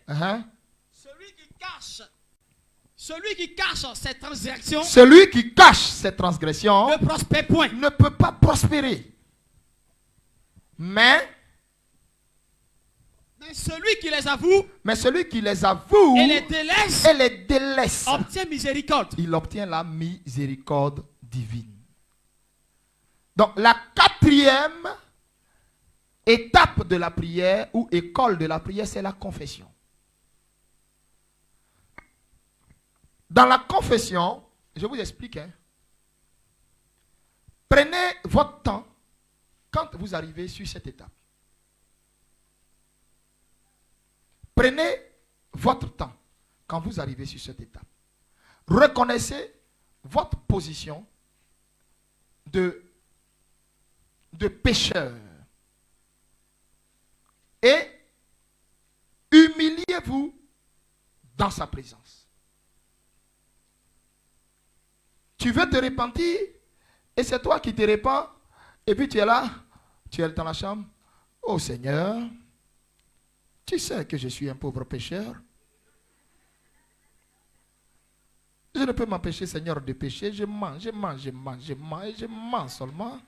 Uh-huh. Celui qui cache ses transgressions, Celui qui cache ses transgressions ne prospère point. ne peut pas prospérer. Mais celui qui les avoue et les délaisse obtient miséricorde. Il obtient la miséricorde divine. Donc la quatrième étape de la prière ou école de la prière, c'est la confession. Dans la confession, je vous explique. Prenez votre temps quand vous arrivez sur cette étape. Prenez votre temps quand vous arrivez sur cette étape. Reconnaissez votre position de pécheur. Et humiliez-vous dans sa présence. Tu veux te repentir et c'est toi qui te repens et puis tu es là, tu es dans la chambre. Oh Seigneur, tu sais que je suis un pauvre pécheur. Je ne peux m'empêcher, Seigneur, de pécher. Je mens seulement.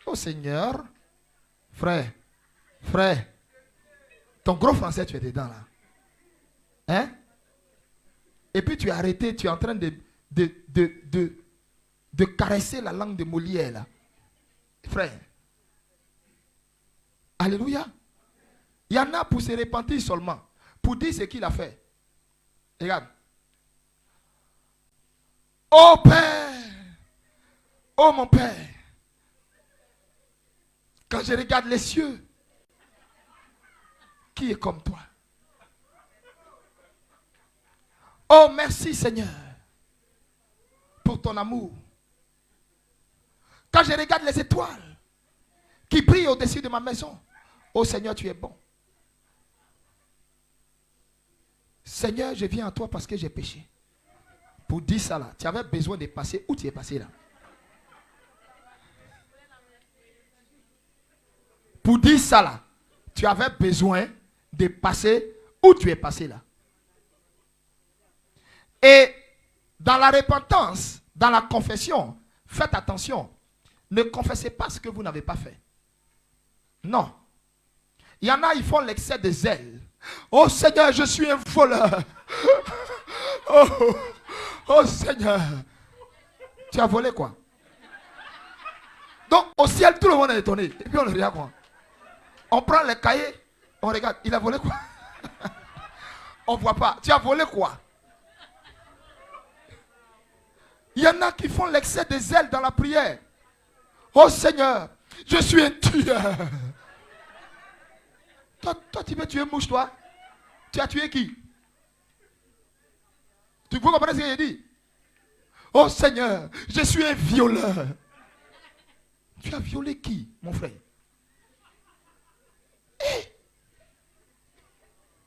Oh Seigneur, frère, ton gros français, tu es dedans là. Hein? Et puis tu es arrêté, tu es en train de caresser la langue de Molière là. Frère. Alléluia. Il y en a pour se repentir seulement, pour dire ce qu'il a fait. Regarde. Oh Père, oh mon Père, quand je regarde les cieux, qui est comme toi? Oh merci Seigneur, pour ton amour. Quand je regarde les étoiles qui brillent au-dessus de ma maison, oh Seigneur, tu es bon. Seigneur, je viens à toi parce que j'ai péché. Pour dire ça là, tu avais besoin de passer où tu es passé là. Pour dire ça là, tu avais besoin de passer où tu es passé là. Et dans la repentance, dans la confession, faites attention. Ne confessez pas ce que vous n'avez pas fait. Non. Il y en a, ils font l'excès de zèle. Oh Seigneur, je suis un voleur. Oh Seigneur. Tu as volé quoi? Donc au ciel, tout le monde est étonné. Et puis on le regarde quoi? On prend les cahiers, on regarde. Il a volé quoi? On ne voit pas. Tu as volé quoi? Il y en a qui font l'excès de zèle dans la prière. Oh Seigneur, je suis un tueur. Toi, tu veux tuer mouche, toi? Tu as tué qui? Tu peux comprendre ce que j'ai dit? Oh Seigneur, je suis un violeur. Tu as violé qui, mon frère?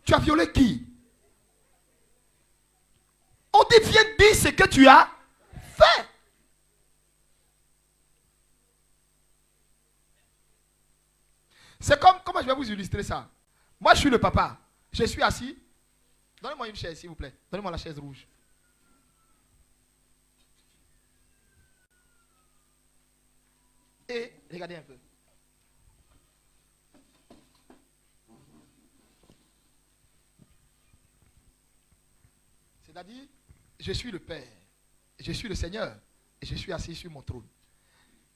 Tu as violé qui? On dit viens dire ce que tu as fait. C'est comme, comment je vais vous illustrer ça? Moi je suis le papa. Je suis assis. Donnez-moi une chaise s'il vous plaît. Donnez-moi la chaise rouge. Et regardez un peu. C'est-à-dire, je suis le Père, je suis le Seigneur, et je suis assis sur mon trône.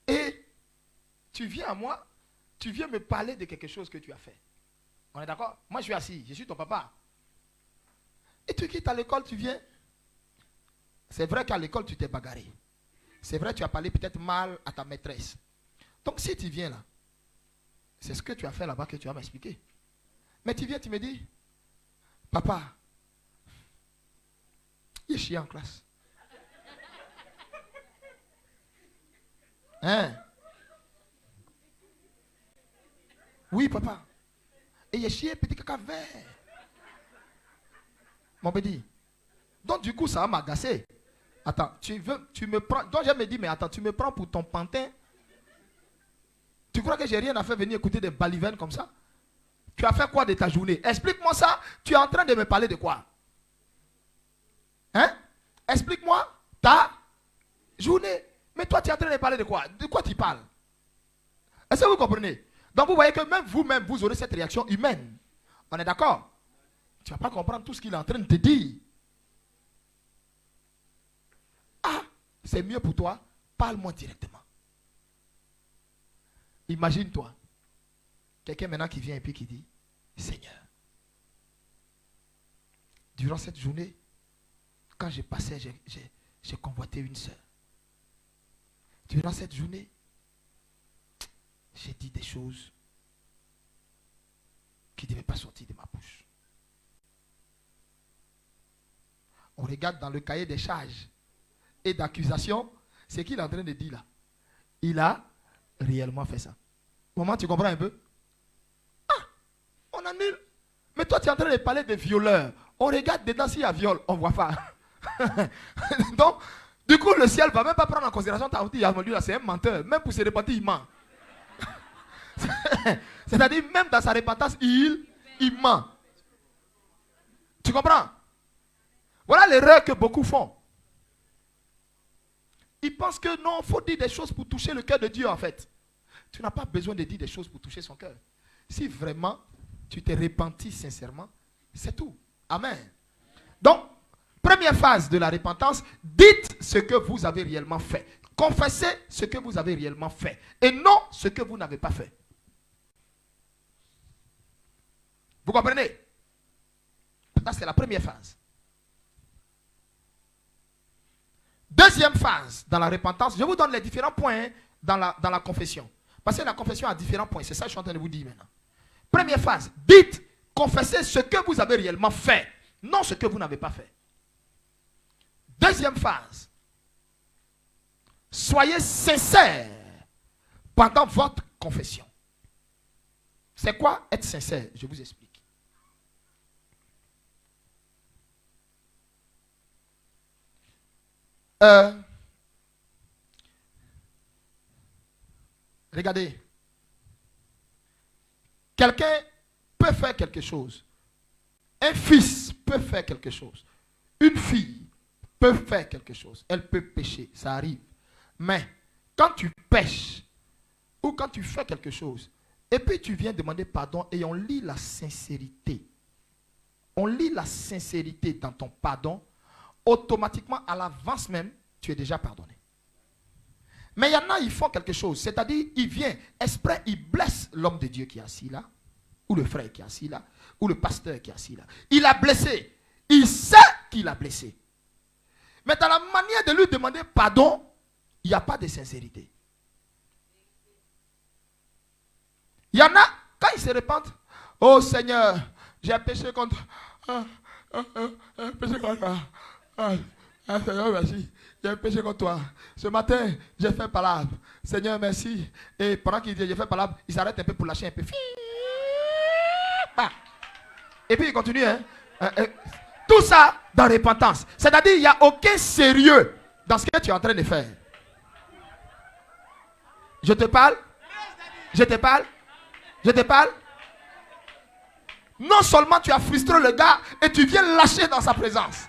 Et tu viens à moi, tu viens me parler de quelque chose que tu as fait. On est d'accord? Moi je suis assis, je suis ton papa. Et tu quittes à l'école, tu viens. C'est vrai qu'à l'école tu t'es bagarré. C'est vrai que tu as parlé peut-être mal à ta maîtresse. Donc si tu viens là, c'est ce que tu as fait là-bas que tu vas m'expliquer. Mais tu viens, tu me dis, papa, il est chiant en classe. Hein? Oui, papa. Et il est chiant, petit caca vert. Mon petit. Donc du coup, ça va m'agacer. Attends, tu me prends. Donc je me dis, mais attends, tu me prends pour ton pantin. Tu crois que j'ai rien à faire venir écouter des balivernes comme ça? Tu as fait quoi de ta journée? Explique-moi ça. Tu es en train de me parler de quoi? Hein? Explique-moi ta journée. Mais toi, tu es en train de parler de quoi? De quoi tu parles? Est-ce que vous comprenez? Donc vous voyez que même vous-même, vous aurez cette réaction humaine. On est d'accord? Tu ne vas pas comprendre tout ce qu'il est en train de te dire. Ah, c'est mieux pour toi. Parle-moi directement. Imagine-toi. Quelqu'un maintenant qui vient et puis qui dit, Seigneur, durant cette journée, quand j'ai passé, j'ai convoité une sœur. Durant cette journée, j'ai dit des choses qui ne devaient pas sortir de ma bouche. On regarde dans le cahier des charges et d'accusations, ce qu'il est en train de dire là. Il a réellement fait ça. Maman, tu comprends un peu? Ah, on annule. Mais toi, tu es en train de parler de violeurs. On regarde dedans s'il y a viol, on ne voit pas. Donc, du coup, le ciel ne va même pas prendre en considération ta route. C'est un menteur. Même pour se repentir, il ment. C'est-à-dire, même dans sa repentance, il ment. Tu comprends? Voilà l'erreur que beaucoup font. Ils pensent que non, il faut dire des choses pour toucher le cœur de Dieu en fait. Tu n'as pas besoin de dire des choses pour toucher son cœur. Si vraiment tu t'es repenti sincèrement, c'est tout. Amen. Donc, première phase de la repentance, dites ce que vous avez réellement fait. Confessez ce que vous avez réellement fait. Et non ce que vous n'avez pas fait. Vous comprenez? Ça, c'est la première phase. Deuxième phase dans la repentance, je vous donne les différents points dans la confession. Parce que la confession a différents points. C'est ça que je suis en train de vous dire maintenant. Première phase, dites, confessez ce que vous avez réellement fait, non ce que vous n'avez pas fait. Deuxième phase, soyez sincère pendant votre confession. C'est quoi être sincère? Je vous explique. Regardez. Quelqu'un peut faire quelque chose. Un fils peut faire quelque chose. Une fille peut faire quelque chose. Elle peut pécher. Ça arrive. Mais quand tu pêches ou quand tu fais quelque chose et puis tu viens demander pardon et on lit la sincérité. On lit la sincérité dans ton pardon. Automatiquement, à l'avance même, tu es déjà pardonné. Mais il y en a, ils font quelque chose. C'est-à-dire, il vient exprès, il blesse l'homme de Dieu qui est assis là, ou le frère qui est assis là, ou le pasteur qui est assis là. Il a blessé. Il sait qu'il a blessé. Mais dans la manière de lui demander pardon, il n'y a pas de sincérité. Il y en a, quand ils se repentent, oh Seigneur, j'ai péché contre... péché contre toi. Seigneur, merci. J'ai péché contre toi. Ce matin, j'ai fait palabre. Seigneur, merci. Et pendant qu'il dit j'ai fait palabre, il s'arrête un peu pour lâcher un peu. Et puis il continue. Tout ça dans repentance. C'est-à-dire, il n'y a aucun sérieux dans ce que tu es en train de faire. Je te parle. Je te parle. Je te parle. Non seulement tu as frustré le gars et tu viens lâcher dans sa présence.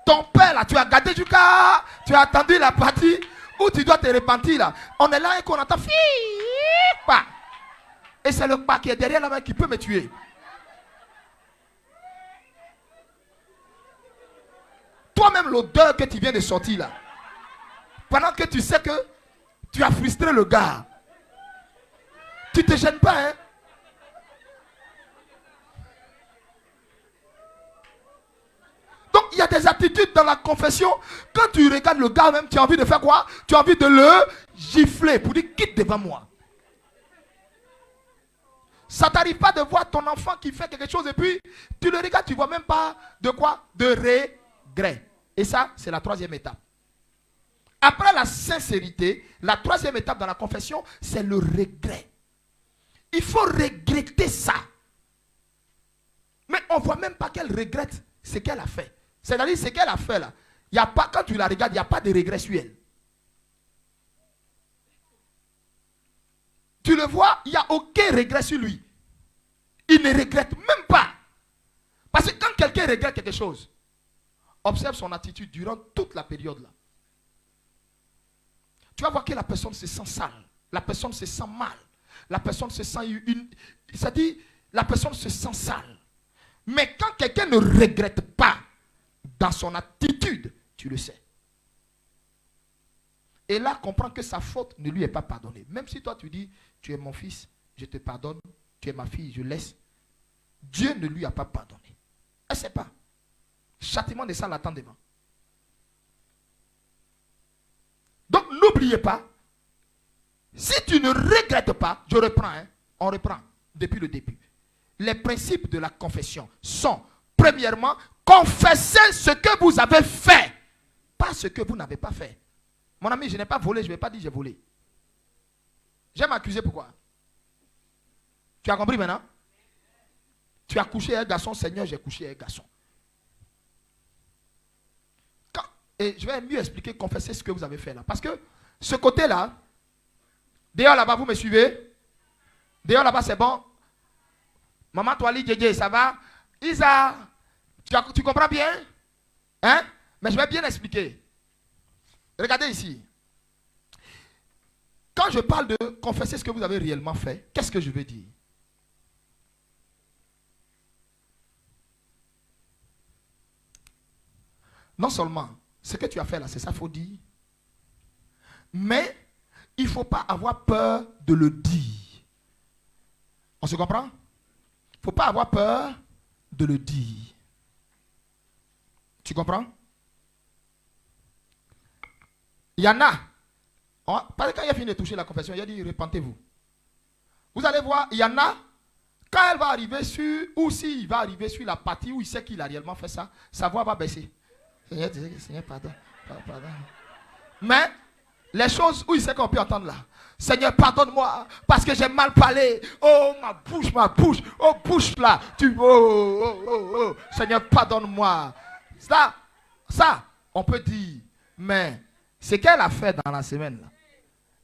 Ton père là, tu as gardé du cas, tu as attendu la partie où tu dois te repentir là. On est là et qu'on entend pas. Et c'est le pas qui est derrière la main qui peut me tuer. Toi-même l'odeur que tu viens de sortir là. Pendant que tu sais que tu as frustré le gars. Tu ne te gênes pas, hein? Donc, il y a des attitudes dans la confession. Quand tu regardes le gars même, tu as envie de faire quoi? Tu as envie de le gifler pour dire quitte devant moi. Ça ne t'arrive pas de voir ton enfant qui fait quelque chose et puis tu le regardes, tu ne vois même pas de quoi? De regret. Et ça, c'est la troisième étape. Après la sincérité, la troisième étape dans la confession, c'est le regret. Il faut regretter ça. Mais on ne voit même pas qu'elle regrette ce qu'elle a fait. C'est-à-dire ce qu'elle a fait là. Il y a pas, quand tu la regardes, il n'y a pas de regret sur elle. Tu le vois, il n'y a aucun regret sur lui. Il ne regrette même pas. Parce que quand quelqu'un regrette quelque chose, observe son attitude durant toute la période là. Tu vas voir que la personne se sent sale. La personne se sent mal. La personne se sent c'est-à-dire, la personne se sent sale. Mais quand quelqu'un ne regrette pas dans son attitude, tu le sais. Et là, comprends que sa faute ne lui est pas pardonnée. Même si toi tu dis, tu es mon fils, je te pardonne, tu es ma fille, je laisse. Dieu ne lui a pas pardonné. Elle ne sait pas. Châtiment de ça l'attend devant. Donc n'oubliez pas, si tu ne regrettes pas, je reprends, hein, on reprend depuis le début. Les principes de la confession sont, premièrement, confesser ce que vous avez fait, pas ce que vous n'avez pas fait. Mon ami, je n'ai pas volé, je ne vais pas dire j'ai volé. J'ai m'accusé pourquoi? Tu as compris maintenant? Tu as couché un garçon, Seigneur, j'ai couché un garçon. Et je vais mieux expliquer, confesser ce que vous avez fait là. Parce que ce côté-là, d'ailleurs là-bas, vous me suivez? D'ailleurs là-bas, c'est bon. Maman, toi, Djé, ça va? Isa, tu comprends bien? Hein? Mais je vais bien expliquer. Regardez ici. Quand je parle de confesser ce que vous avez réellement fait, qu'est-ce que je veux dire? Non seulement ce que tu as fait là, c'est ça, il faut dire. Mais il ne faut pas avoir peur de le dire. On se comprend? Il ne faut pas avoir peur de le dire. Tu comprends? Il y en a. Parce que quand il a fini de toucher la confession, il a dit repentez-vous. Vous allez voir, il y en a. Quand elle va arriver sur, ou s'il va arriver sur la partie où il sait qu'il a réellement fait ça, sa voix va baisser. Seigneur, pardon. Mais les choses où il sait qu'on peut entendre là. Seigneur, pardonne-moi parce que j'ai mal parlé. Oh, ma bouche. Oh, bouche là. Oh. Seigneur, pardonne-moi. Ça, on peut dire. Mais ce qu'elle a fait dans la semaine là,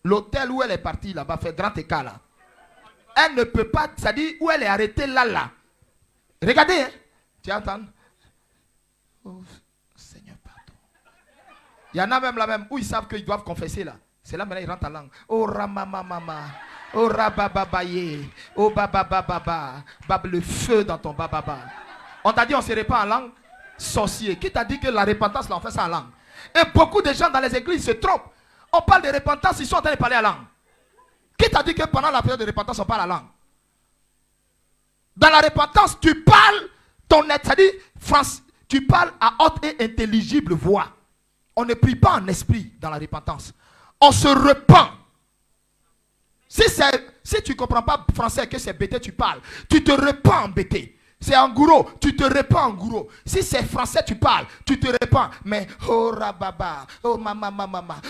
l'hôtel où elle est partie là-bas, fait grand écart là. Elle ne peut pas, c'est-à-dire où elle est arrêtée là. Regardez, hein. Tu entends? Oh, Seigneur, pardon. Il y en a même là même où ils savent qu'ils doivent confesser là. C'est là maintenant ils rentrent en langue. Oh ramamamama. Oh rabababaye. Oh bababababa. Bab le feu dans ton bababa. On t'a dit on se répand en langue. Sorcier. Qui t'a dit que la repentance là on fait ça en langue? Et beaucoup de gens dans les églises se trompent. On parle de repentance, ils sont en train de parler en langue. Qui t'a dit que pendant la période de repentance on parle en langue? Dans la repentance, tu parles ton c'est-à-dire France, tu parles à haute et intelligible voix. On ne prie pas en esprit dans la repentance. On se repent. Si tu ne comprends pas français que c'est bêté, tu parles. Tu te repens en bêté. C'est en gouro, tu te repens en gouro. Si c'est français, tu parles, tu te repens. Mais oh rababa, oh mama,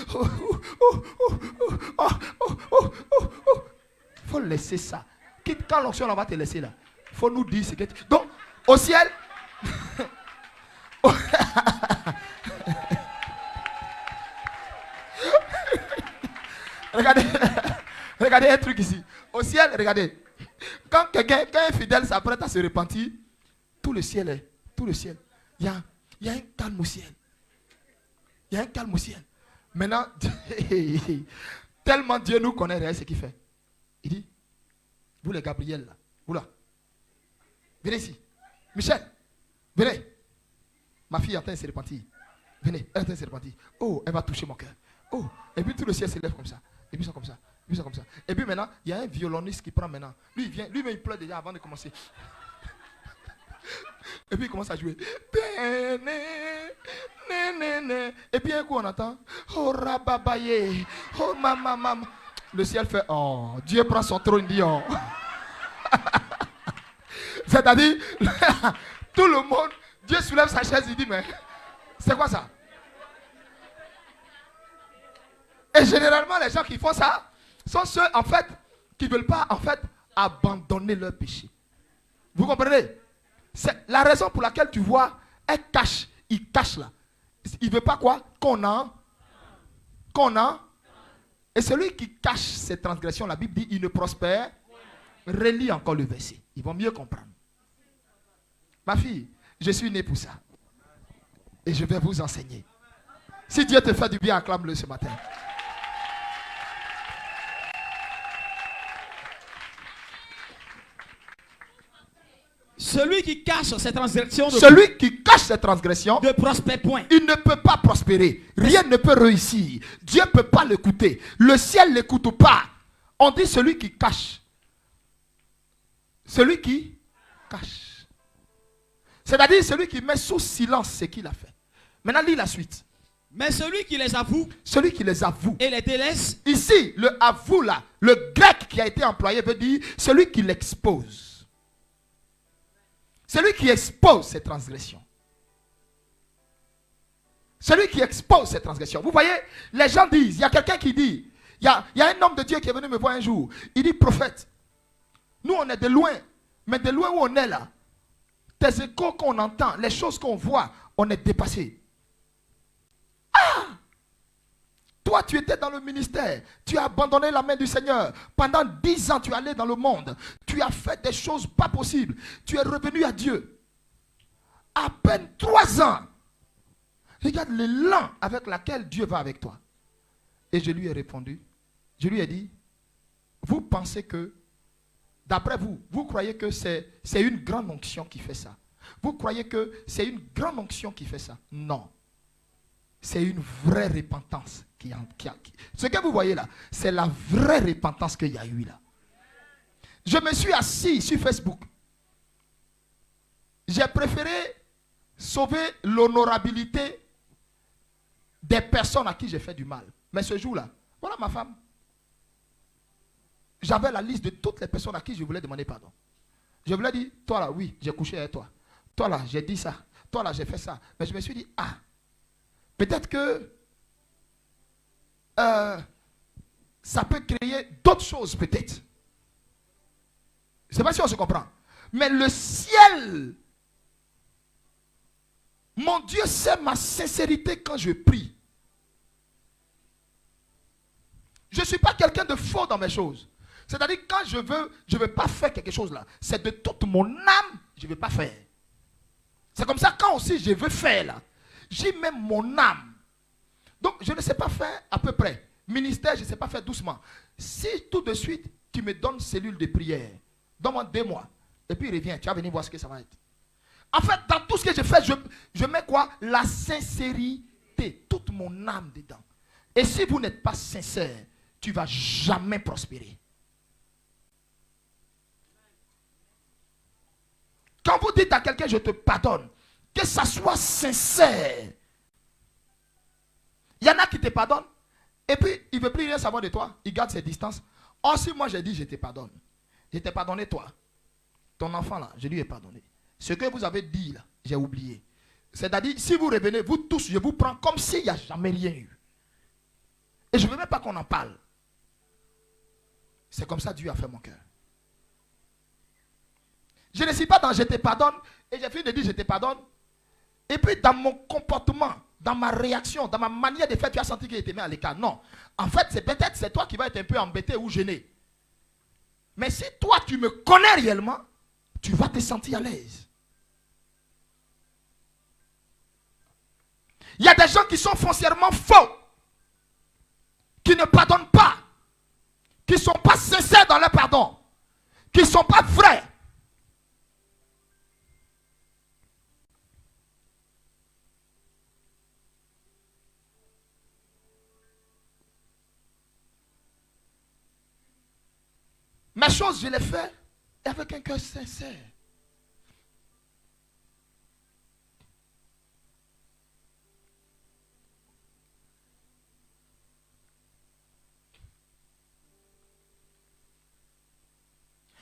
faut laisser ça. Quand l'onction va te laisser là, faut nous dire ce que tu... Donc, au ciel... regardez un truc ici. Au ciel, regardez. Quand un fidèle s'apprête à se repentir, tout le ciel. Il y a un calme au ciel. Maintenant, tellement Dieu nous connaît, ce qu'il fait. Il dit, vous les Gabriel, là, vous là, venez ici. Michel, venez. Ma fille est en train de se repentir. Venez, elle est en train de se repentir. Oh, elle va toucher mon cœur. Oh, et puis tout le ciel s'élève comme ça. Et puis ça comme ça. Et puis maintenant, il y a un violoniste qui prend maintenant. Lui, il vient, lui-même il pleure déjà avant de commencer. Et puis il commence à jouer. Et puis un coup on entend. Oh rababaye. Oh maman. Le ciel fait oh. Dieu prend son trône, il dit oh. C'est-à-dire, tout le monde, Dieu soulève sa chaise, il dit mais c'est quoi ça? Et généralement les gens qui font ça sont ceux en fait qui ne veulent pas en fait abandonner leur péché. Vous comprenez? C'est la raison pour laquelle tu vois, il cache là. Il ne veut pas quoi? Qu'on a. Et celui qui cache ses transgressions, la Bible dit, il ne prospère. Relis encore le verset. Ils vont mieux comprendre. Ma fille, je suis né pour ça. Et je vais vous enseigner. Si Dieu te fait du bien, acclame-le ce matin. Celui qui cache ses transgressions Celui qui cache ses transgressions ne prospère point. il ne peut pas prospérer. Rien ne peut réussir. Dieu ne peut pas l'écouter. Le ciel ne l'écoute pas. On dit celui qui cache. Celui qui cache. C'est-à-dire celui qui met sous silence ce qu'il a fait. Maintenant, lis la suite. Mais celui qui les avoue Celui qui les avoue. et les délaisse. Ici, le avoue là, le grec qui a été employé veut dire celui qui l'expose. Celui qui expose ses transgressions. Celui qui expose ses transgressions. Vous voyez, les gens disent, il y a quelqu'un qui dit, il y a un homme de Dieu qui est venu me voir un jour. Il dit, prophète, nous on est de loin, mais de loin où on est là, tes échos qu'on entend, les choses qu'on voit, on est dépassé. Ah! Toi, tu étais dans le ministère. Tu as abandonné la main du Seigneur. Pendant 10 ans, tu es allé dans le monde. Tu as fait des choses pas possibles. Tu es revenu à Dieu. À peine 3 ans. Regarde l'élan avec lequel Dieu va avec toi. Et je lui ai répondu. Je lui ai dit, vous pensez que, d'après vous, vous croyez que c'est une grande onction qui fait ça. Vous croyez que c'est une grande onction qui fait ça. Non. C'est une vraie repentance. Ce que vous voyez là, c'est la vraie repentance qu'il y a eu là. Je me suis assis sur Facebook. J'ai préféré sauver l'honorabilité des personnes à qui j'ai fait du mal. Mais ce jour-là, voilà ma femme. J'avais la liste de toutes les personnes à qui je voulais demander pardon. Je voulais dire, toi là, oui, j'ai couché avec toi. Toi là, j'ai dit ça. Toi là, j'ai fait ça. Mais je me suis dit, ah, peut-être que ça peut créer d'autres choses peut-être. Je ne sais pas si on se comprend. Mais le ciel, mon Dieu sait ma sincérité quand je prie. Je ne suis pas quelqu'un de faux dans mes choses. C'est-à-dire quand je ne veux pas faire quelque chose là. C'est de toute mon âme, je ne veux pas faire. C'est comme ça quand aussi je veux faire là. J'y mets mon âme. Donc, je ne sais pas faire à peu près. Ministère, je ne sais pas faire doucement. Si tout de suite, tu me donnes cellule de prière, donne-moi 2 mois, et puis reviens, tu vas venir voir ce que ça va être. En fait, dans tout ce que je fais, je mets quoi? La sincérité, toute mon âme dedans. Et si vous n'êtes pas sincère, tu ne vas jamais prospérer. Quand vous dites à quelqu'un, je te pardonne, que ça soit sincère. Il y en a qui te pardonnent. Et puis, il ne veut plus rien savoir de toi. Il garde ses distances. Or, si moi j'ai dit, je te pardonne. Je t'ai pardonné toi. Ton enfant là, je lui ai pardonné. Ce que vous avez dit là, j'ai oublié. C'est-à-dire, si vous revenez, vous tous, je vous prends comme s'il n'y a jamais rien eu. Et je ne veux même pas qu'on en parle. C'est comme ça que Dieu a fait mon cœur. Je ne suis pas dans je te pardonne. Et j'ai fini de dire je te pardonne. Et puis dans mon comportement, dans ma réaction, dans ma manière de faire, tu as senti qu'il était mis à l'écart. Non. En fait, c'est toi qui vas être un peu embêté ou gêné. Mais si toi, tu me connais réellement, tu vas te sentir à l'aise. Il y a des gens qui sont foncièrement faux, qui ne pardonnent pas, qui ne sont pas sincères dans leur pardon, qui ne sont pas vrais. Mes choses, je les fais avec un cœur sincère.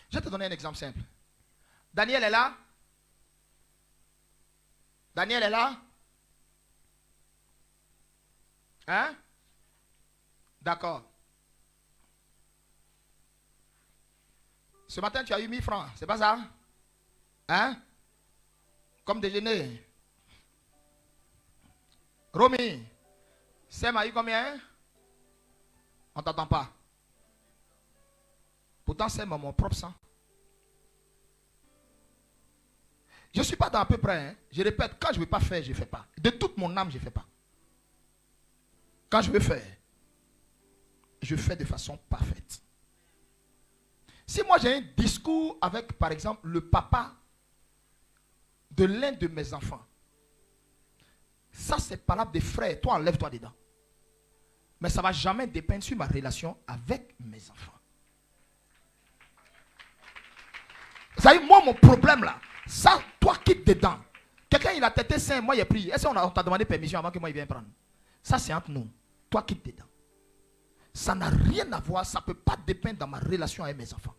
Je vais te donner un exemple simple. Daniel est là? Daniel est là? Hein? D'accord. Ce matin, tu as eu 1000 francs, c'est pas ça? Hein? Comme déjeuner. Romy, Sam a eu combien? On ne t'entend pas. Pourtant, c'est mon propre sang. Je ne suis pas dans à peu près. Hein. Je répète, quand je ne veux pas faire, je ne fais pas. De toute mon âme, je ne fais pas. Quand je veux faire, je fais de façon parfaite. Si moi j'ai un discours avec, par exemple, le papa de l'un de mes enfants, ça c'est parole des frères, toi enlève-toi dedans. Mais ça ne va jamais dépendre sur ma relation avec mes enfants. Vous savez, moi mon problème là, ça, toi quitte dedans. Quelqu'un il a têté saint, moi il a pris. Est-ce qu'on t'a demandé permission avant que moi il vienne prendre? Ça c'est entre nous. Toi quitte dedans. Ça n'a rien à voir, ça ne peut pas dépendre dans ma relation avec mes enfants.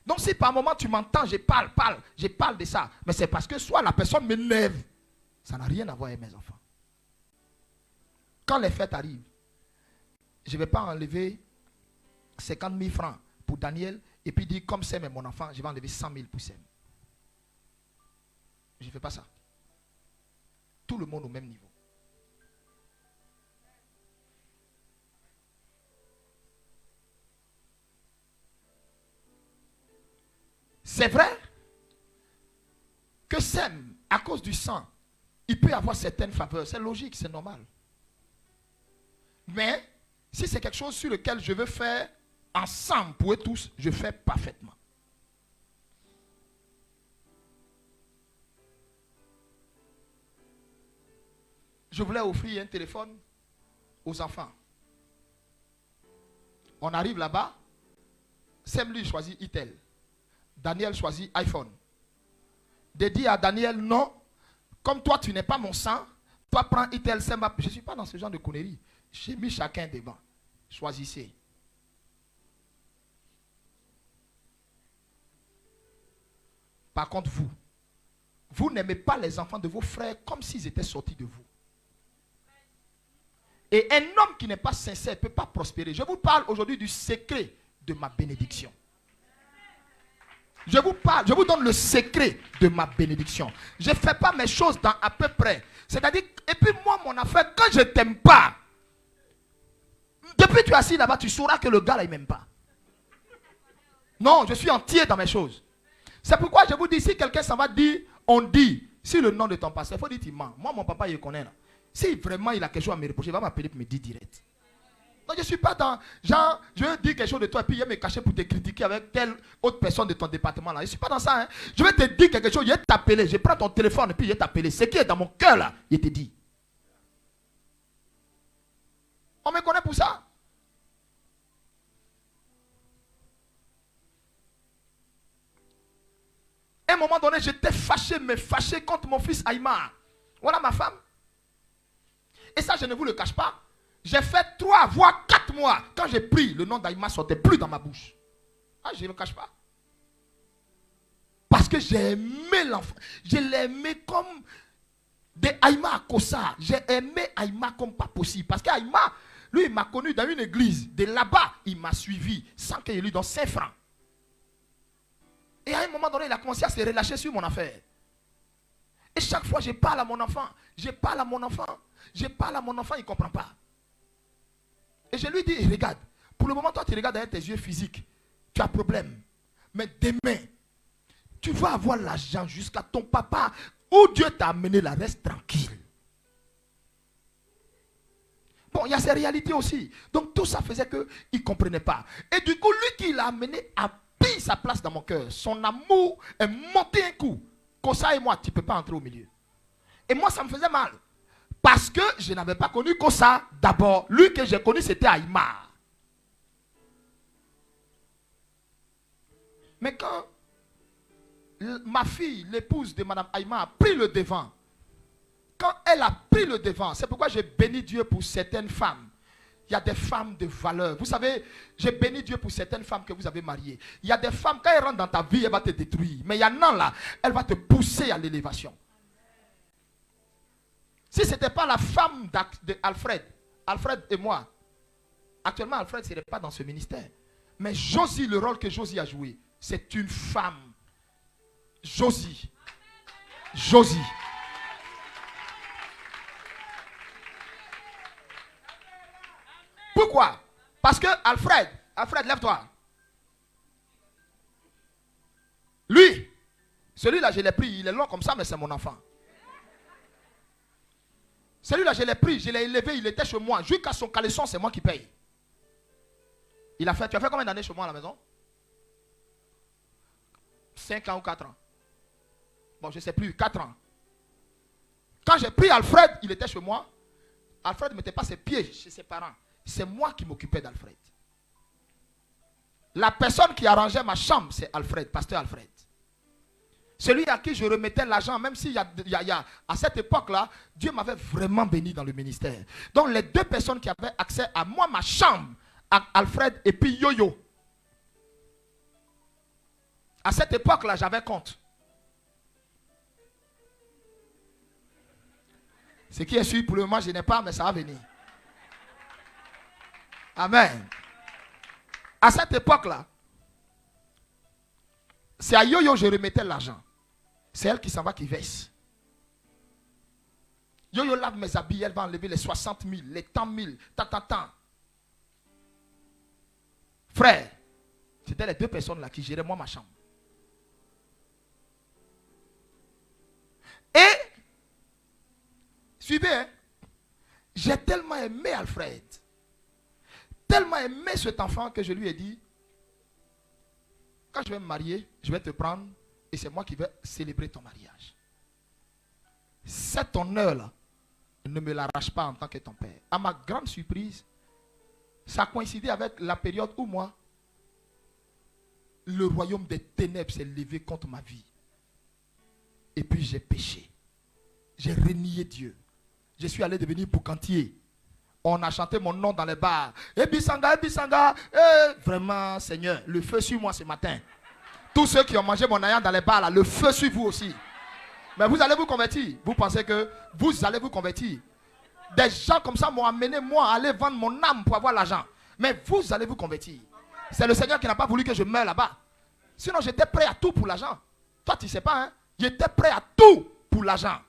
Donc si par moment tu m'entends, je parle de ça, mais c'est parce que soit la personne m'énerve, ça n'a rien à voir avec mes enfants. Quand les fêtes arrivent, je ne vais pas enlever 50 000 francs pour Daniel et puis dire comme c'est mon enfant, je vais enlever 100 000 pour Sem. Je ne fais pas ça. Tout le monde au même niveau. C'est vrai que Sem, à cause du sang, il peut avoir certaines faveurs. C'est logique, c'est normal. Mais si c'est quelque chose sur lequel je veux faire ensemble pour eux tous, je fais parfaitement. Je voulais offrir un téléphone aux enfants. On arrive là-bas, Sem lui choisit Itel. Daniel choisit iPhone. De dire à Daniel, non, comme toi tu n'es pas mon sang, toi prends Itel, Semba. Je ne suis pas dans ce genre de conneries. J'ai mis chacun devant. Choisissez. Par contre, vous n'aimez pas les enfants de vos frères comme s'ils étaient sortis de vous. Et un homme qui n'est pas sincère ne peut pas prospérer. Je vous parle aujourd'hui du secret de ma bénédiction. Je vous donne le secret de ma bénédiction. Je ne fais pas mes choses dans à peu près. C'est-à-dire, et puis moi, mon affaire, quand je ne t'aime pas, depuis que tu es assis là-bas, tu sauras que le gars là, il ne m'aime pas. Non, je suis entier dans mes choses. C'est pourquoi je vous dis, si quelqu'un s'en va dire, on dit, si le nom de ton pasteur, il faut dire qu'il ment. Moi, mon papa, il le connaît là. Si vraiment il a quelque chose à me reprocher, il va m'appeler pour me dire direct. Non, je ne suis pas dans, genre, je vais dire quelque chose de toi et puis il va me cacher pour te critiquer avec telle autre personne de ton département là. Je ne suis pas dans ça. Hein. Je vais te dire quelque chose, je vais t'appeler, je prends ton téléphone et puis je vais t'appeler. Ce qui est dans mon cœur là, il te dit. On me connaît pour ça. À un moment donné, j'étais fâché, mais fâché contre mon fils Aïma. Voilà ma femme. Et ça, je ne vous le cache pas. J'ai fait 3 voire 4 mois. Quand j'ai pris, le nom d'Aïma ne sortait plus dans ma bouche. Ah, je ne le cache pas. Parce que j'ai aimé l'enfant. Je l'ai aimé comme de Aïma à Kossa. J'ai aimé Aïma comme pas possible. Parce qu'Aïma, lui, il m'a connu dans une église. De là-bas, il m'a suivi sans qu'il lui donne 5 francs. Et à un moment donné, il a commencé à se relâcher sur mon affaire. Et chaque fois, je parle à mon enfant. Je parle à mon enfant. Je parle à mon enfant, il ne comprend pas. Et je lui dis, regarde, pour le moment, toi, tu regardes avec tes yeux physiques. Tu as problème. Mais demain, tu vas avoir l'argent jusqu'à ton papa. Où Dieu t'a amené là, reste tranquille. Bon, il y a ces réalités aussi. Donc, tout ça faisait qu'il ne comprenait pas. Et du coup, lui qui l'a amené a pris sa place dans mon cœur. Son amour est monté un coup. Kossa et moi, tu ne peux pas entrer au milieu. Et moi, ça me faisait mal. Parce que je n'avais pas connu Kossa d'abord. Lui que j'ai connu, c'était Aïma. Mais quand ma fille, l'épouse de Madame Aïma, a pris le devant, quand elle a pris le devant, c'est pourquoi j'ai béni Dieu pour certaines femmes. Il y a des femmes de valeur. Vous savez, j'ai béni Dieu pour certaines femmes que vous avez mariées. Il y a des femmes, quand elles rentrent dans ta vie, elles vont te détruire. Mais il y en a là, elle va te pousser à l'élévation. Si ce n'était pas la femme d'Alfred, Alfred et moi, actuellement Alfred ne serait pas dans ce ministère. Mais Josie, le rôle que Josie a joué, c'est une femme. Josie. Josie. Parce que Alfred, lève-toi. Lui, celui-là, je l'ai pris. Il est long comme ça, mais c'est mon enfant. Celui-là, je l'ai pris, je l'ai élevé, il était chez moi. Jusqu'à son caleçon, c'est moi qui paye. Tu as fait combien d'années chez moi à la maison? 5 ans ou 4 ans. Bon, je ne sais plus, 4 ans. Quand j'ai pris Alfred, il était chez moi. Alfred ne mettait pas ses pieds chez ses parents. C'est moi qui m'occupais d'Alfred. La personne qui arrangeait ma chambre, c'est Alfred, pasteur Alfred. Celui à qui je remettais l'argent, même s'il y a à cette époque-là, Dieu m'avait vraiment béni dans le ministère. Donc les deux personnes qui avaient accès à moi, ma chambre, à Alfred et puis Yo-Yo. À cette époque-là, j'avais compte. Ce qui est sûr, pour le moment, je n'ai pas, mais ça va venir. Amen. À cette époque-là, c'est à Yo-Yo que je remettais l'argent. C'est elle qui s'en va qui verse. Yo-Yo lave mes habits, elle va enlever les 60 000, les tant 1000, tant. Frère, c'était les deux personnes là qui géraient moi ma chambre. Et, suivez, hein, j'ai tellement aimé Alfred, tellement aimé cet enfant que je lui ai dit, quand je vais me marier, je vais te prendre et c'est moi qui vais célébrer ton mariage. Cet honneur-là, ne me l'arrache pas en tant que ton père. À ma grande surprise, ça a coïncidé avec la période où moi, le royaume des ténèbres s'est levé contre ma vie. Et puis j'ai péché. J'ai renié Dieu. Je suis allé devenir boucantier. On a chanté mon nom dans les bars. Ebisanga. Vraiment, Seigneur, le feu sur moi ce matin. Tous ceux qui ont mangé mon ayant dans les bars, là, le feu sur vous aussi. Mais vous allez vous convertir. Vous pensez que vous allez vous convertir. Des gens comme ça m'ont amené, moi, à aller vendre mon âme pour avoir l'argent. Mais vous allez vous convertir. C'est le Seigneur qui n'a pas voulu que je meure là-bas. Sinon, j'étais prêt à tout pour l'argent. Toi, tu ne sais pas, hein? J'étais prêt à tout pour l'argent.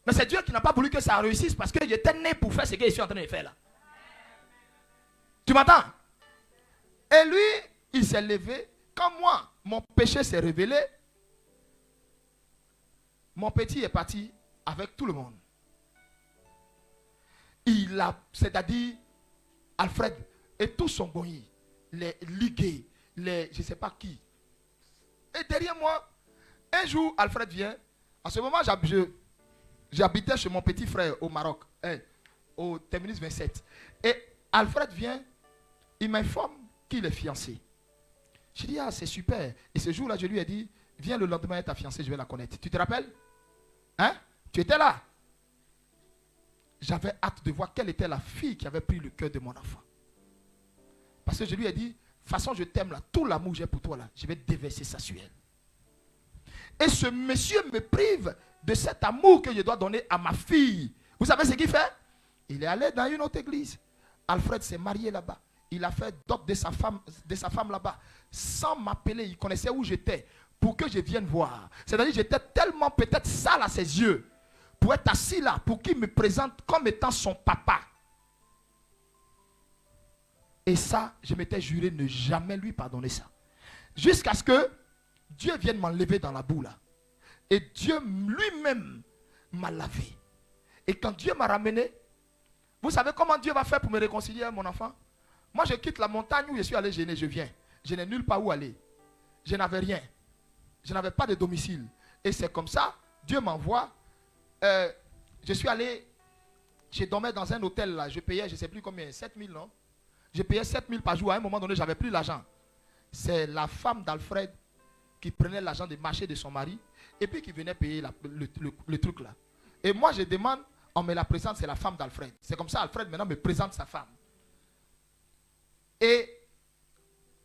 Mais c'est Dieu qui n'a pas voulu que ça réussisse parce que j'étais né pour faire ce que je suis en train de faire là. Tu m'entends? Et lui, il s'est levé. Quand moi, mon péché s'est révélé, mon petit est parti avec tout le monde. Il a, c'est-à-dire, Alfred et tout son goyi, les ligués, les je ne sais pas qui. Et derrière moi, un jour, Alfred vient. À ce moment, j'habitais chez mon petit frère au Maroc, au terminus 27. Et Alfred vient, il m'informe qu'il est fiancé. Je dis, ah, c'est super. Et ce jour-là, je lui ai dit, viens le lendemain, ta fiancée, je vais la connaître. Tu te rappelles? Hein? Tu étais là? J'avais hâte de voir quelle était la fille qui avait pris le cœur de mon enfant. Parce que je lui ai dit, de toute façon, je t'aime là, tout l'amour que j'ai pour toi là, je vais déverser ça sur elle. Et ce monsieur me prive de cet amour que je dois donner à ma fille. Vous savez ce qu'il fait? Il est allé dans une autre église. Alfred s'est marié là-bas. Il a fait dot de sa femme là-bas. Sans m'appeler, il connaissait où j'étais pour que je vienne voir. C'est-à-dire que j'étais tellement peut-être sale à ses yeux pour être assis là, pour qu'il me présente comme étant son papa. Et ça, je m'étais juré ne jamais lui pardonner ça. Jusqu'à ce que Dieu vienne m'enlever dans la boue là. Et Dieu lui-même m'a lavé. Et quand Dieu m'a ramené, vous savez comment Dieu va faire pour me réconcilier, mon enfant? Moi, je quitte la montagne où je suis allé gêner, je viens. Je n'ai nulle part où aller. Je n'avais rien. Je n'avais pas de domicile. Et c'est comme ça, Dieu m'envoie. Je suis allé, je dormais dans un hôtel là, je payais, je ne sais plus combien, 7 000, non? Je payais 7 000 par jour. À un moment donné, je n'avais plus l'argent. C'est la femme d'Alfred qui prenait l'argent des marchés de son mari et puis qui venait payer le truc là. Et moi, je demande, on me la présente, c'est la femme d'Alfred. C'est comme ça, Alfred maintenant me présente sa femme. Et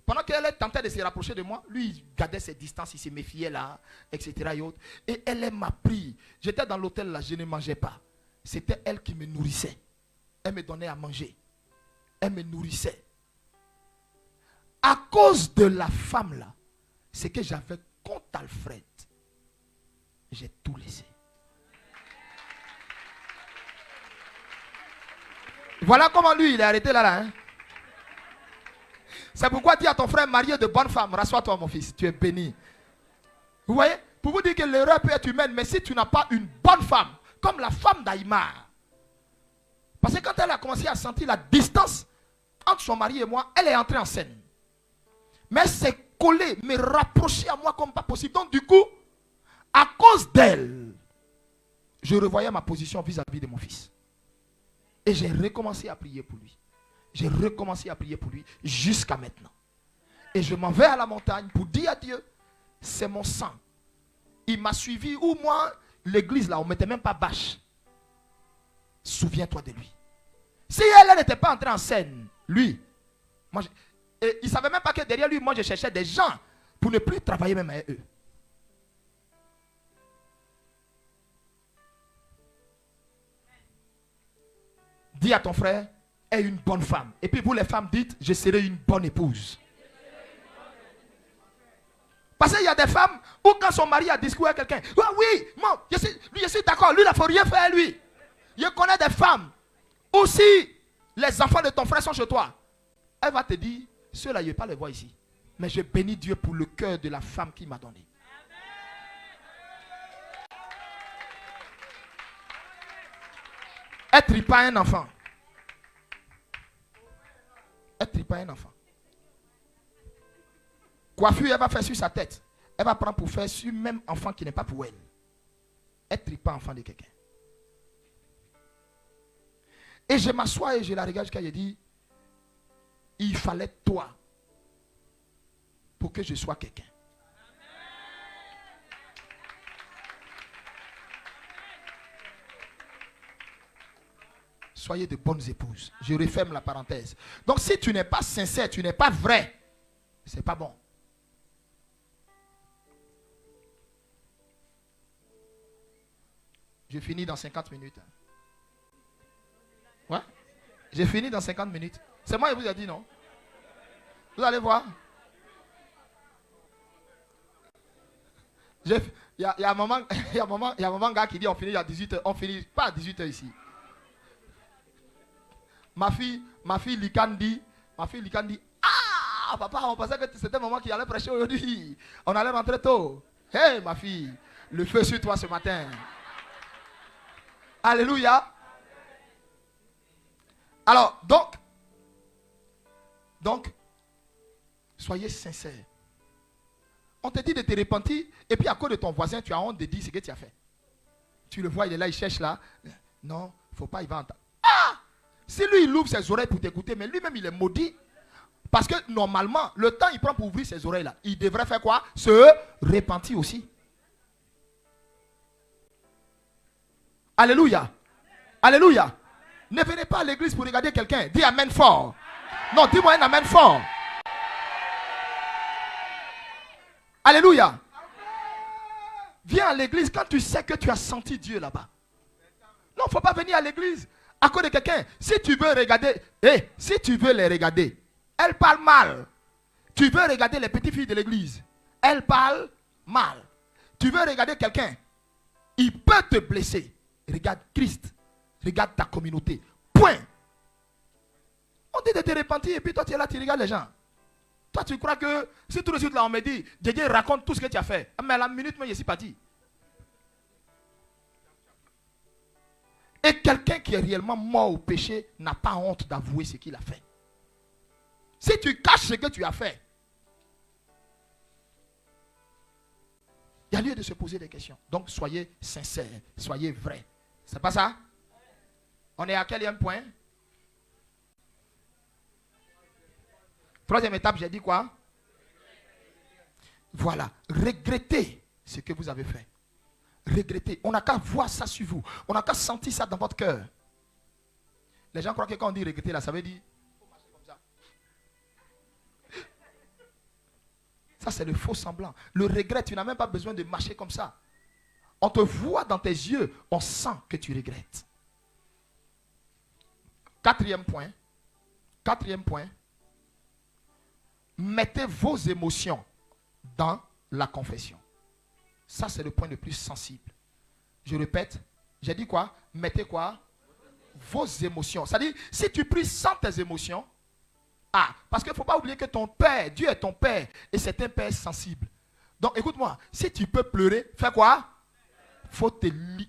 pendant qu'elle tentait de se rapprocher de moi, lui, il gardait ses distances, il se méfiait là, etc. Et, autres. Et elle m'a pris. J'étais dans l'hôtel là, je ne mangeais pas. C'était elle qui me nourrissait. Elle me donnait à manger. Elle me nourrissait. À cause de la femme là, c'est que j'avais contre Alfred. J'ai tout laissé. Voilà comment lui, il est arrêté là. Hein. C'est pourquoi dis à ton frère marié de bonne femme, rassois-toi mon fils, tu es béni. Vous voyez, pour vous dire que l'erreur peut être humaine, mais si tu n'as pas une bonne femme, comme la femme d'Aïmar, parce que quand elle a commencé à sentir la distance entre son mari et moi, elle est entrée en scène. Mais elle s'est collée, mais rapprochée à moi comme pas possible. Donc du coup, à cause d'elle, je revoyais ma position vis-à-vis de mon fils. Et j'ai recommencé à prier pour lui. J'ai recommencé à prier pour lui jusqu'à maintenant. Et je m'en vais à la montagne pour dire à Dieu, c'est mon sang. Il m'a suivi, ou moi, l'église là, on ne mettait même pas bâche. Souviens-toi de lui. Si elle n'était pas entrée en scène, lui, moi, et il ne savait même pas que derrière lui, moi je cherchais des gens pour ne plus travailler même avec eux. Dis à ton frère, aie une bonne femme. Et puis vous les femmes dites, je serai une bonne épouse. Parce qu'il y a des femmes où quand son mari a discours à quelqu'un, ah oui, moi, je suis d'accord, lui il ne faut rien faire lui. Je connais des femmes où si les enfants de ton frère sont chez toi, elle va te dire, ceux-là je ne vais pas les voir ici. Mais je bénis Dieu pour le cœur de la femme qu'il m'a donné. Être pas un enfant. Être pas un enfant. Coiffure, elle va faire sur sa tête. Elle va prendre pour faire sur même enfant qui n'est pas pour elle. Être pas enfant de quelqu'un. Et je m'assois et je la regarde jusqu'à je dis, il fallait toi pour que je sois quelqu'un. Soyez de bonnes épouses. Je referme la parenthèse. Donc si tu n'es pas sincère, tu n'es pas vrai, c'est pas bon. Je finis dans 50 minutes. Ouais? J'ai fini dans 50 minutes. C'est moi qui vous ai dit non? Vous allez voir. Il y a un moment gars qui dit on finit à 18h. On finit pas à 18h ici. Ma fille Likandi, ah papa, on pensait que c'était maman qui allait prêcher aujourd'hui. On allait rentrer tôt. Hey ma fille, le feu sur toi ce matin. Alléluia. Alors, donc, soyez sincères. On te dit de te repentir, et puis à cause de ton voisin, tu as honte de dire ce que tu as fait. Tu le vois, il est là, il cherche là. Non, il ne faut pas, il va entendre. Ah! Si lui, il ouvre ses oreilles pour t'écouter, mais lui-même, il est maudit. Parce que normalement, le temps il prend pour ouvrir ses oreilles là, il devrait faire quoi? Se repentir aussi. Alléluia. Alléluia. Ne venez pas à l'église pour regarder quelqu'un. Dis amen fort. Non, dis-moi un amen fort. Alléluia. Viens à l'église quand tu sais que tu as senti Dieu là-bas. Non, il ne faut pas venir à l'église à cause de quelqu'un. Si tu veux regarder, si tu veux les regarder, elles parlent mal. Tu veux regarder les petites filles de l'église, elles parlent mal. Tu veux regarder quelqu'un, il peut te blesser. Regarde Christ. Regarde ta communauté. Point. On dit de te repentir et puis toi tu es là, tu regardes les gens. Toi tu crois que si tout de suite là on me dit, Dieu raconte tout ce que tu as fait. Mais à la minute moi je suis parti. Et quelqu'un qui est réellement mort au péché n'a pas honte d'avouer ce qu'il a fait. Si tu caches ce que tu as fait, il y a lieu de se poser des questions. Donc soyez sincères, soyez vrais. C'est pas ça? On est à quel point? Troisième étape, j'ai dit quoi? Voilà. Regrettez ce que vous avez fait. Regrettez. On n'a qu'à voir ça sur vous. On n'a qu'à sentir ça dans votre cœur. Les gens croient que quand on dit regretter, là, ça veut dire faut marcher comme ça. Ça, c'est le faux semblant. Le regret, tu n'as même pas besoin de marcher comme ça. On te voit dans tes yeux, on sent que tu regrettes. Quatrième point. Mettez vos émotions dans la confession. Ça, c'est le point le plus sensible. Je répète, j'ai dit quoi? Mettez quoi? vos émotions. C'est-à-dire, si tu pries sans tes émotions, parce qu'il ne faut pas oublier que ton Père, Dieu est ton Père, et c'est un Père sensible. Donc, écoute-moi, si tu peux pleurer, fais quoi? Faut te lire.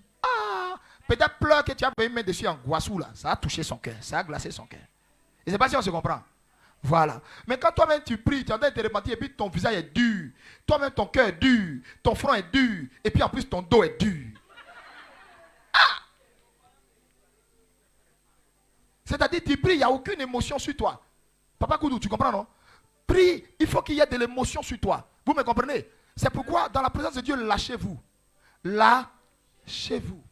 Peut-être pleure que tu as mis dessus en guassou là. Ça a touché son cœur, ça a glacé son cœur. Et c'est pas si on se comprend. Voilà. Mais quand toi-même tu pries, tu es en train de te repentir et puis ton visage est dur. Toi-même ton cœur est dur, ton front est dur, et puis en plus ton dos est dur. C'est-à-dire, tu pries, il n'y a aucune émotion sur toi. Papa Koudou, tu comprends, non? Prie, il faut qu'il y ait de l'émotion sur toi. Vous me comprenez? C'est pourquoi, dans la présence de Dieu, lâchez-vous. Lâchez-vous.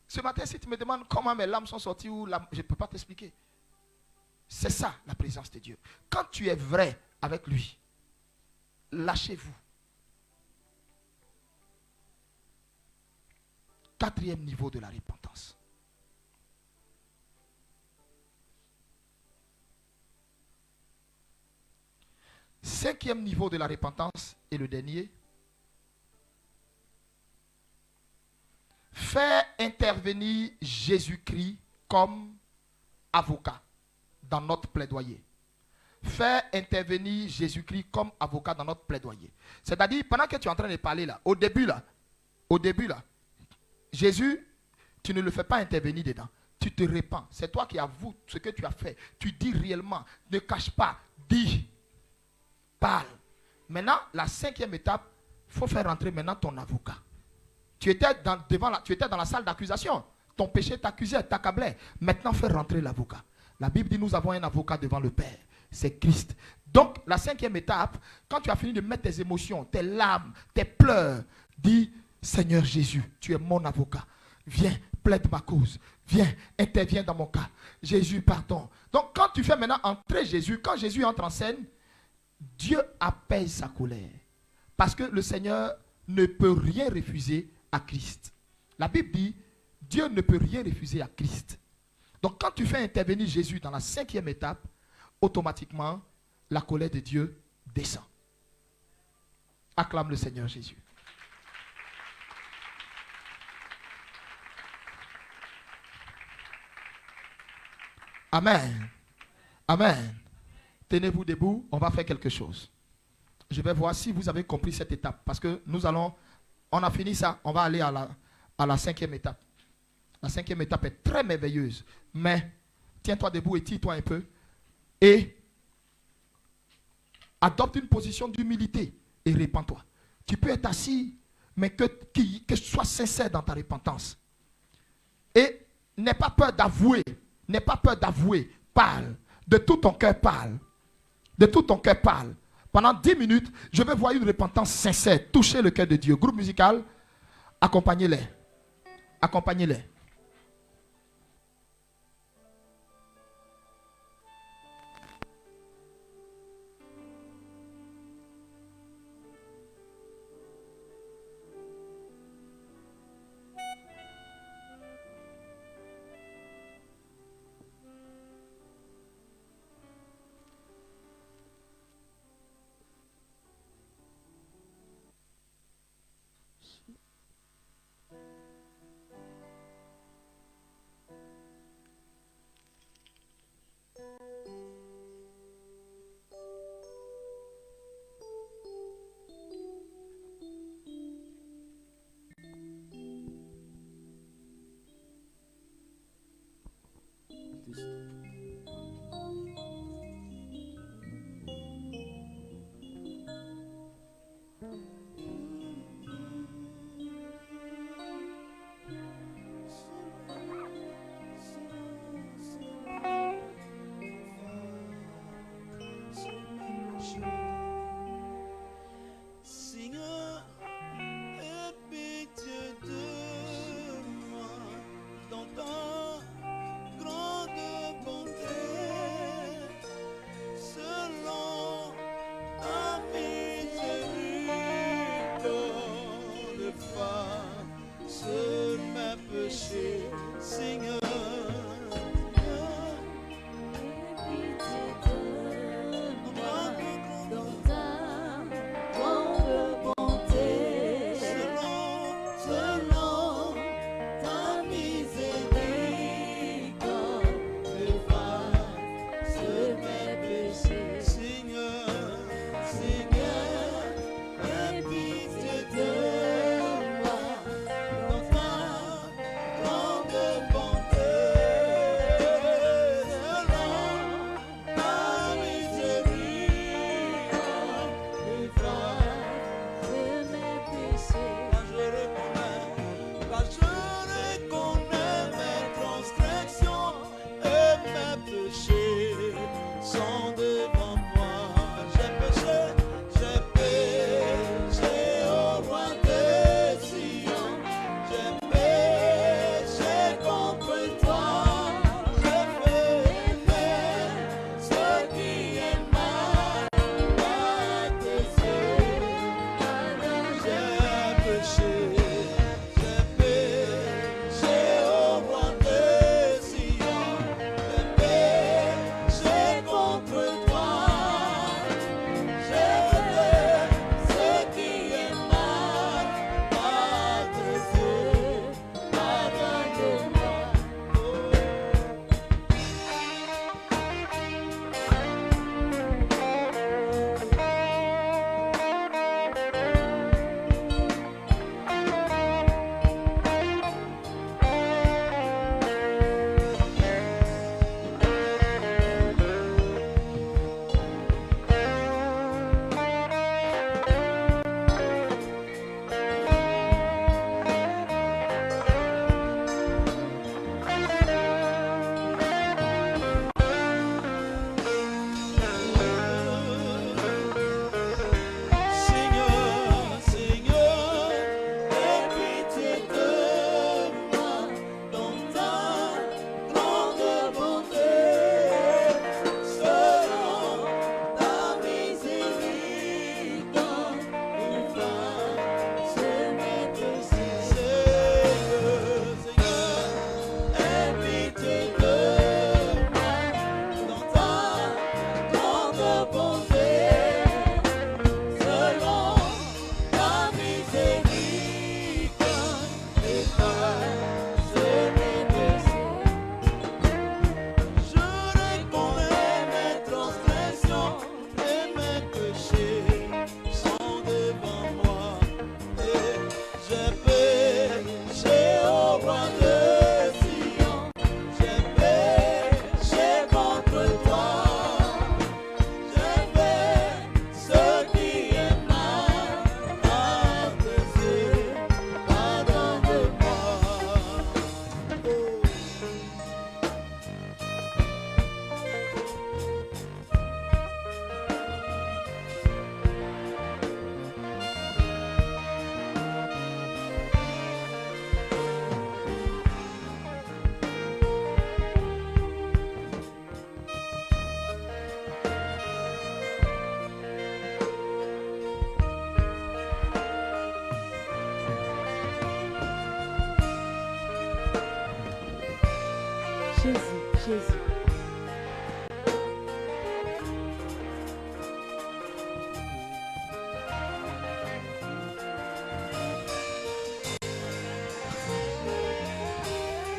Ce matin, si tu me demandes comment mes larmes sont sorties, je ne peux pas t'expliquer. C'est ça, la présence de Dieu. Quand tu es vrai avec lui, lâchez-vous. Quatrième niveau de la repentance. Cinquième niveau de la repentance et le dernier. Faire intervenir Jésus-Christ comme avocat dans notre plaidoyer. Faire intervenir Jésus-Christ comme avocat dans notre plaidoyer. C'est-à-dire, pendant que tu es en train de parler là, au début là, Jésus, tu ne le fais pas intervenir dedans. Tu te répands. C'est toi qui avoues ce que tu as fait. Tu dis réellement. Ne cache pas. Dis. Parle. Maintenant, la cinquième étape, il faut faire rentrer maintenant ton avocat. Tu étais dans la salle d'accusation. Ton péché t'accusait, t'accablait. Maintenant, fais rentrer l'avocat. La Bible dit, nous avons un avocat devant le Père. C'est Christ. Donc, la cinquième étape, quand tu as fini de mettre tes émotions, tes larmes, tes pleurs, dis, Seigneur Jésus, tu es mon avocat. Viens, plaide ma cause. Viens, interviens dans mon cas. Jésus, pardon. Donc, quand tu fais maintenant entrer Jésus, quand Jésus entre en scène, Dieu apaise sa colère. Parce que le Seigneur ne peut rien refuser à Christ. La Bible dit, Dieu ne peut rien refuser à Christ. Donc, quand tu fais intervenir Jésus dans la cinquième étape, automatiquement, la colère de Dieu descend. Acclame le Seigneur Jésus. Amen. Amen. Tenez-vous debout, on va faire quelque chose. Je vais voir si vous avez compris cette étape. Parce que on a fini ça, on va aller à la cinquième étape. La cinquième étape est très merveilleuse. Mais tiens-toi debout et tire-toi un peu. Et adopte une position d'humilité et répands-toi. Tu peux être assis, mais que tu sois sincère dans ta repentance. Et n'aie pas peur d'avouer. N'aie pas peur d'avouer. Parle. De tout ton cœur, parle. De tout ton cœur, parle. Pendant 10 minutes, je vais voir une repentance sincère. Toucher le cœur de Dieu. Groupe musical, accompagnez-les. Accompagnez-les. Grande Jésus, Jésus.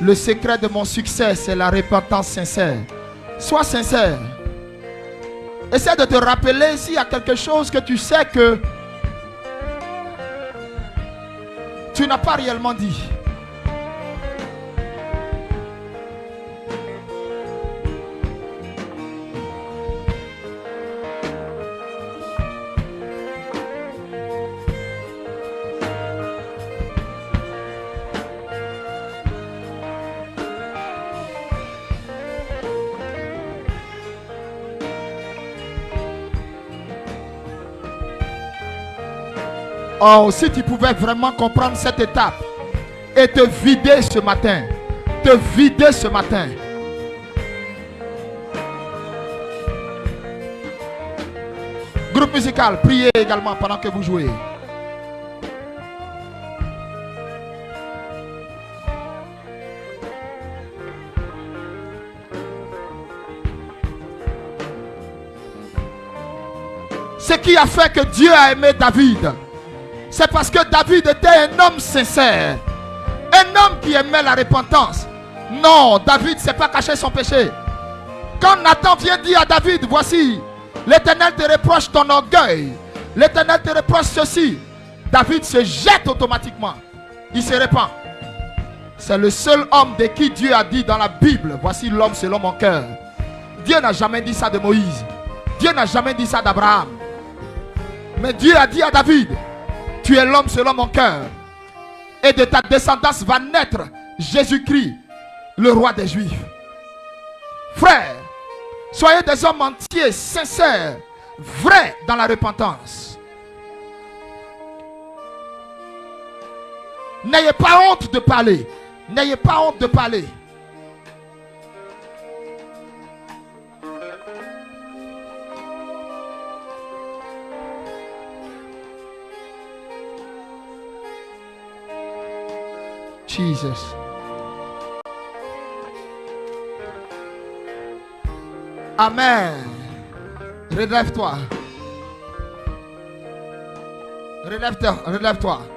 Le secret de mon succès, c'est la repentance sincère. Sois sincère. Essaie de te rappeler s'il y a quelque chose que tu sais que tu n'as pas réellement dit. Oh, si tu pouvais vraiment comprendre cette étape et te vider ce matin. Te vider ce matin. Groupe musical, priez également pendant que vous jouez. Ce qui a fait que Dieu a aimé David, c'est parce que David était un homme sincère. Un homme qui aimait la repentance. Non, David ne s'est pas caché son péché. Quand Nathan vient dire à David, voici, l'Éternel te reproche ton orgueil. L'Éternel te reproche ceci. David se jette automatiquement. Il se répand. C'est le seul homme de qui Dieu a dit dans la Bible, voici l'homme selon mon cœur. Dieu n'a jamais dit ça de Moïse. Dieu n'a jamais dit ça d'Abraham. Mais Dieu a dit à David, tu es l'homme selon mon cœur. Et de ta descendance va naître Jésus-Christ, le roi des Juifs. Frères, soyez des hommes entiers, sincères, vrais dans la repentance. N'ayez pas honte de parler. N'ayez pas honte de parler. Jesus. Amen. Relève-toi. Relève-toi. Relève-toi.